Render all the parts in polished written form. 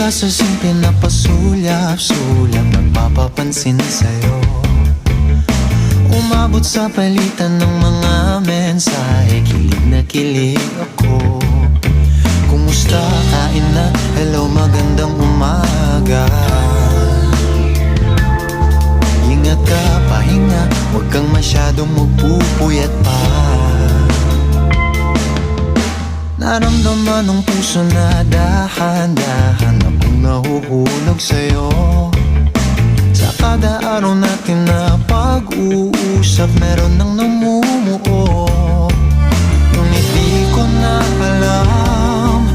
Mula sa simple na pasulyap-sulyap, nagpapapansin sa'yo. Umabot sa palitan ng mga mensahe, kilig na kilig ako. Kumusta, kain na, hello, magandang umaga. Ingat ka, pahinga, huwag kang masyadong magpupuyat pa. Naramdaman ng puso na dahan-dahan akong nahuhulog sa'yo. Sa kada araw natin na pag-uusap, meron nang namumuo. Ngunit di ko na alam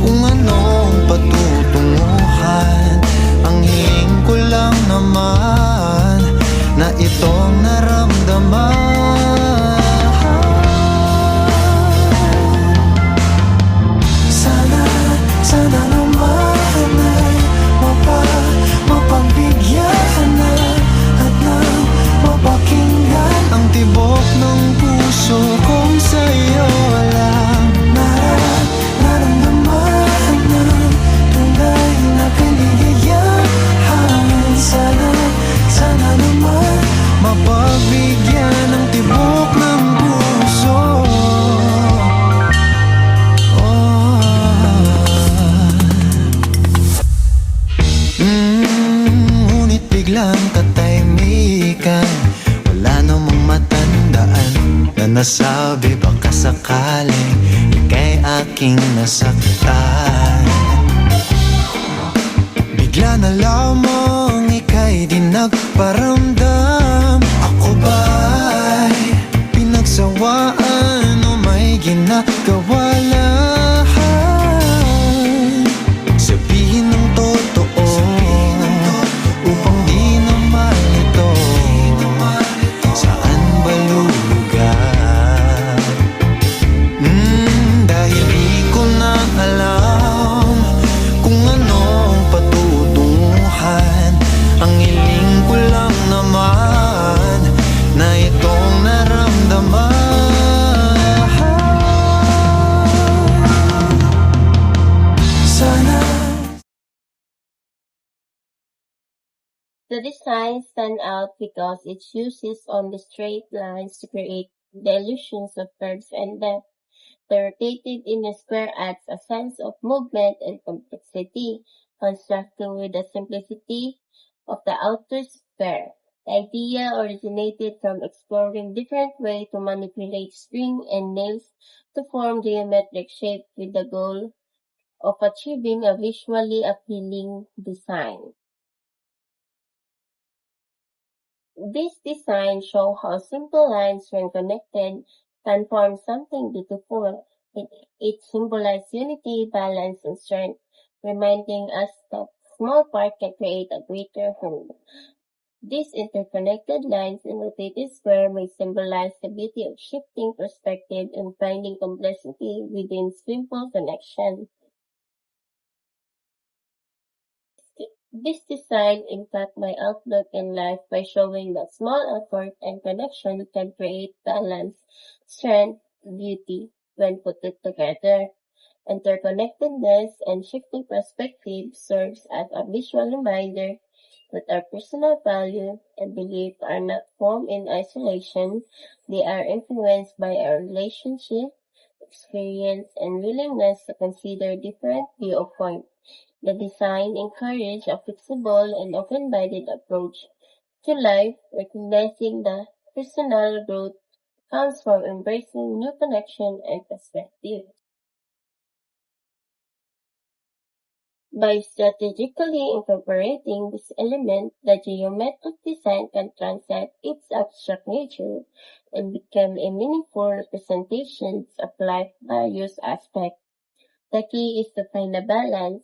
kung anong patutunguhan. Ang hiling ko lang naman na itong naramdaman. Sana naman ay mapagbigyan na at nang mapakinggan ang tibok ng puso kong sa'yo lang naramdaman ng tunay na kaligayahan. Sana naman mapagbigyan ng tibok ng puso. Ngunit biglang katahimikan, wala namang matandaan na nasabi baka sakaling ika'y aking nasaktan. Bigla na lamang ika'y di nagparamdam. Ako ba'y pinagsawaan o may ginagawa lang? Sabihin ng totoo upang di na malito. Saan ba lulugar? Dahil di ko na alam kung anong patutunguhan. Ang hiling ko lang naman na itong naramdaman. The design stands out because it uses only straight lines to create the illusions of curves and depth. The rotated inner square adds a sense of movement and complexity, contrasting with the simplicity of the outer square. The idea originated from exploring different ways to manipulate string and nails to form geometric shapes with the goal of achieving a visually appealing design. This design shows how simple lines, when connected, can form something beautiful. It symbolizes unity, balance, and strength, reminding us that small parts can create a greater whole. These interconnected lines in rotated square may symbolize the beauty of shifting perspective and finding complexity within simple connection. This design impacts my outlook in life by showing that small effort and connection can create balance, strength, beauty when put together. Interconnectedness and shifting perspective serves as a visual reminder that our personal value and belief are not formed in isolation. They are influenced by our relationship, experience, and willingness to consider different viewpoints. The design encourages a flexible and open-minded approach to life, recognizing that personal growth comes from embracing new connection and perspective. By strategically incorporating this element, the geometric design can transcend its abstract nature and become a meaningful representation of life's various aspects. The key is to find a balance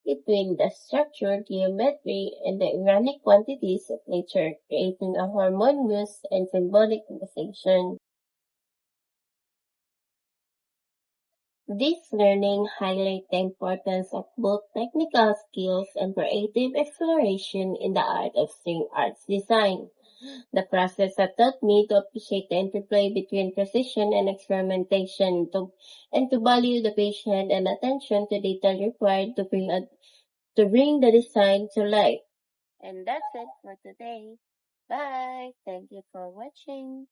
between the structured geometry and the organic quantities of nature, creating a harmonious and symbolic composition. This learning highlights the importance of both technical skills and creative exploration in the art of string arts design. The process has taught me to appreciate the interplay between precision and experimentation and to value the patience and attention to detail required to bring to bring the design to life. And that's it for today. Bye. Thank you for watching.